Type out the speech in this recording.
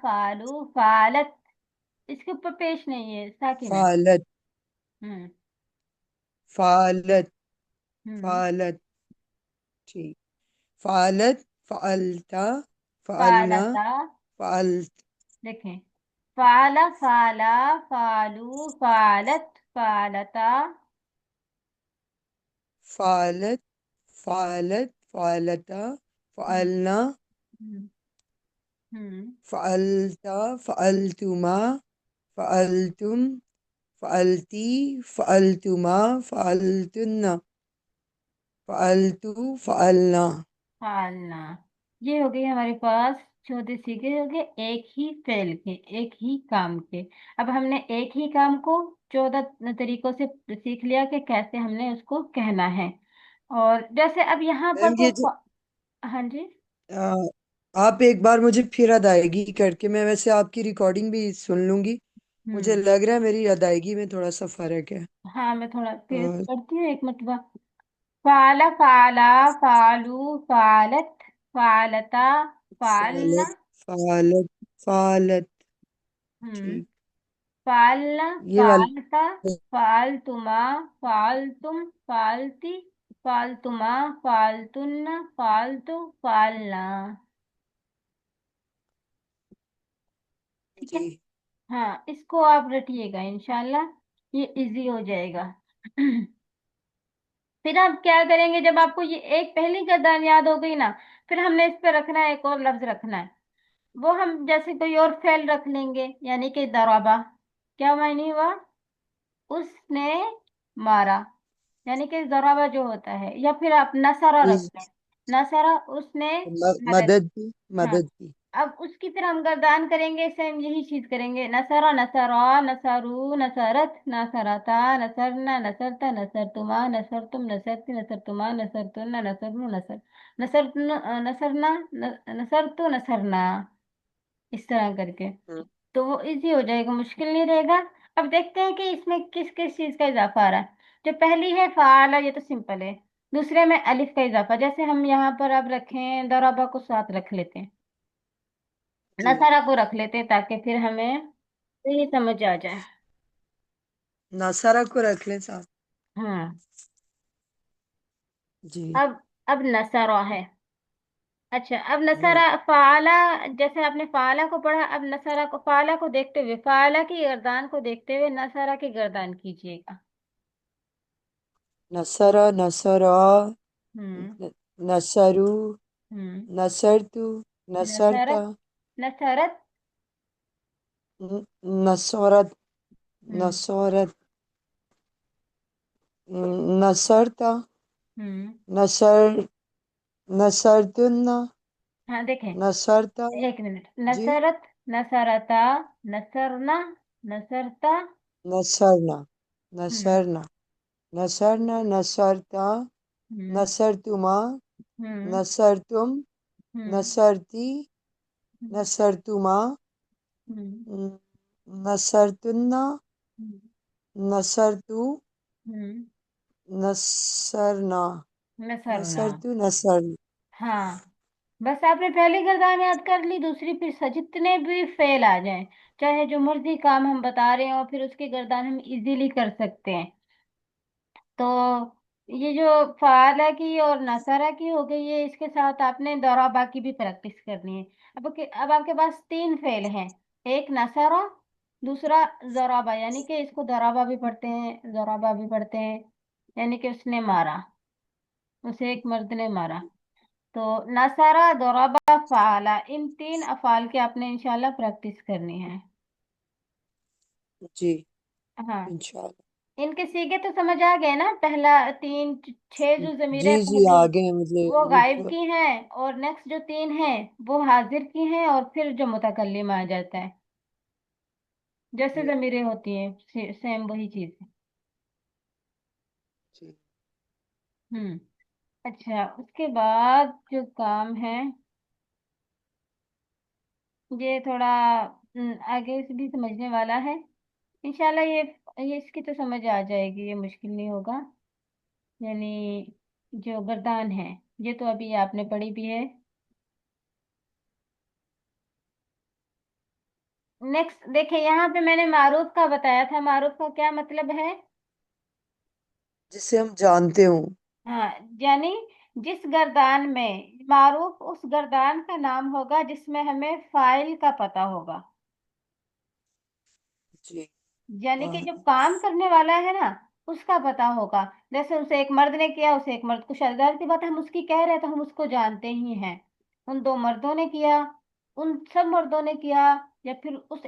फालू फालत, इसके ऊपर पेश नहीं है, साकिन है। फालत, हम्म। फालत, हम्म। फालत। ठीक। फालत, फालता, फालना, फालता। फालत। देखें, फाला फाला, फालू फालत, फालता। फालत, फालत, फालता, हम्म। फालना, हम्म। हम्म। फालता, फालतुमा, फालतुम, फालती, फालतुमा, फालतुन्ना, फालतू, फालना। फालना। ये हो गई हमारे पास 14 सीखे हो गए, एक ही फेल के, एक ही काम के। अब हमने एक ही काम को 14 तरीकों से सीख लिया कि कैसे हमने उसको कहना है। और जैसे अब यहाँ पर मैम तो ये जो हाँ जी। आ, आप एक बार मुझे फिर अदायगी करके, मैं वैसे आपकी रिकॉर्डिंग भी सुन लूंगी। मुझे हम्म। लग रहा है मेरी अदायगी में थोड़ा सा फर्क है। हाँ, मैं थोड़ा तेज आ, करती हूँ, एक मिनट। फाला फाला, फालू फालत, फालता, फालना। फालत, फालत, फालत। हम्म। ठीक। फालना, ये वाला। फालता, फालतुमा, फालतुम, फालती, फालतुमा, फालतुन्ना, फालतू, फालना। ठीक है। जी। हाँ, इसको आप रटिएगा, इंशाल्लाह ये इजी हो जाएगा। फिर आप क्या करेंगे, जब आपको ये एक पहली गर्दान याद हो गई ना, फिर हमने इस पे रखना है, एक और लफ्ज रखना है। वो हम जैसे कोई और फेल रख लेंगे, यानी कि दराबा। क्या मायने हुआ? उसने मारा, यानी कि जराबा जो होता है, या फिर आप नसारा रख लें। उस नसारा, उसने मदद। मदद की, हाँ। मदद की। अब उसकी फिर हम गर्दान करेंगे, सेम यही चीज करेंगे। नसरा नसरा, नसरू नसरत, नसरता नसरना, नसरता नसरतुमा, नसरतुम नसरती, नसरतुमा नसरतुन्ना, नसरनु नसर, नसर नसरना, नसरतु नसरना। इस तरह करके हम्म, तो वो इजी हो जाएगा, मुश्किल नहीं रहेगा। अब देखते हैं कि इसमें किस किस चीज का इजाफा आ रहा है। जो पहली है फाला, ये तो सिंपल है। दूसरे में अलिफ का इजाफा, जैसे हम यहाँ पर अब रखें, दराबा को साथ रख लेते हैं, जी। नसारा को रख लेते हैं, ताकि फिर हमें सही समझ आ जाए। नसारा को रख लें साहब। हाँ। जी। अब नसारा है। अच्छा, अब हम्म, नसारा फाला, जैसे आपने फाला को पढ़ा, अब नसारा को, फाला को देखते हुए, फाला की गर्दान को देखते हुए नसारा की गर्दान कीजिएगा। नसरा, नसरा, हम्म। नसरु, हम्म। नसरतु, नसरता, नसरत। नसरत। नसरत, हम्म। नसरत, नसरता, हम्म। नसर, नसरतुन्ना, हाँ, देखें, नसरता। एक मिनट। जी। नसरत, नसरता, नसरना, नसरता। नसरना, हम्म। नसरना, नसरना, नसरता, हम्म। नसरतुमा, हम्म। नसरतुम, हम्म। नसरती, हम्म। नसरतुमा, हम्म। नसरतुन्ना, हम्म। नसरतु, हम्म। नसरना, नसरना। नसरतु, नसरना। हाँ, बस आपने पहली गर्दान याद कर ली, दूसरी फिर जितने भी फेल आ जाएं, चाहे जो मर्जी काम हम बता रहे हो, फिर उसकी गर्दान हम इजीली कर सकते हैं। तो ये जो फाला की और नसारा की हो गई, ये इसके साथ आपने दौराबा की भी प्रैक्टिस करनी है। अब आपके पास तीन फेल हैं, एक नसारा, दूसरा जोराबा, यानी कि इसको दौराबा भी पढ़ते हैं, जोराबा भी पढ़ते हैं, यानी कि उसने मारा, उसे एक मर्द ने मारा। तो नसारा, दौराबा, फाला, इन तीन अफाल की आपने इंशाल्लाह प्रैक्टिस करनी है। जी। हाँ। इंशाल्लाह। इनके सीखे तो समझ आ गए ना? पहला तीन, छह जो जी जमीरें जी, पहली, आगे मुझे वो ये गायब तो। की हैं, और नेक्स्ट जो तीन हैं वो हाजिर की हैं, और फिर जो मुतकल्लिम आ जाता है, जैसे जी। जमीरें होती हैं, सेम वही चीज है। जी। हम्म। अच्छा, उसके बाद जो काम है, ये थोड़ा आगे से भी समझने वाला है इंशाल्लाह। ये इसकी तो समझ आ जाएगी, ये मुश्किल नहीं होगा। यानी जो गर्दान है, ये तो अभी आपने पढ़ी भी है। नेक्स्ट देखिए, यहाँ पे मैंने मारूफ का बताया था। मारूफ का क्या मतलब है? जिसे हम जानते हो। हाँ, यानी जिस गर्दान में, मारूफ उस गर्दान का नाम होगा जिसमें हमें फाइल का पता होगा। जी। यानी कि हाँ। जो काम करने वाला है ना, उसका पता होगा। जैसे उसे एक मर्द ने किया, उसे एक मर्द को, शायद की बात है, हम उसकी कह रहे हैं तो हम उसको जानते ही हैं। उन दो मर्दों ने किया, उन सब मर्दों ने किया, या फिर उस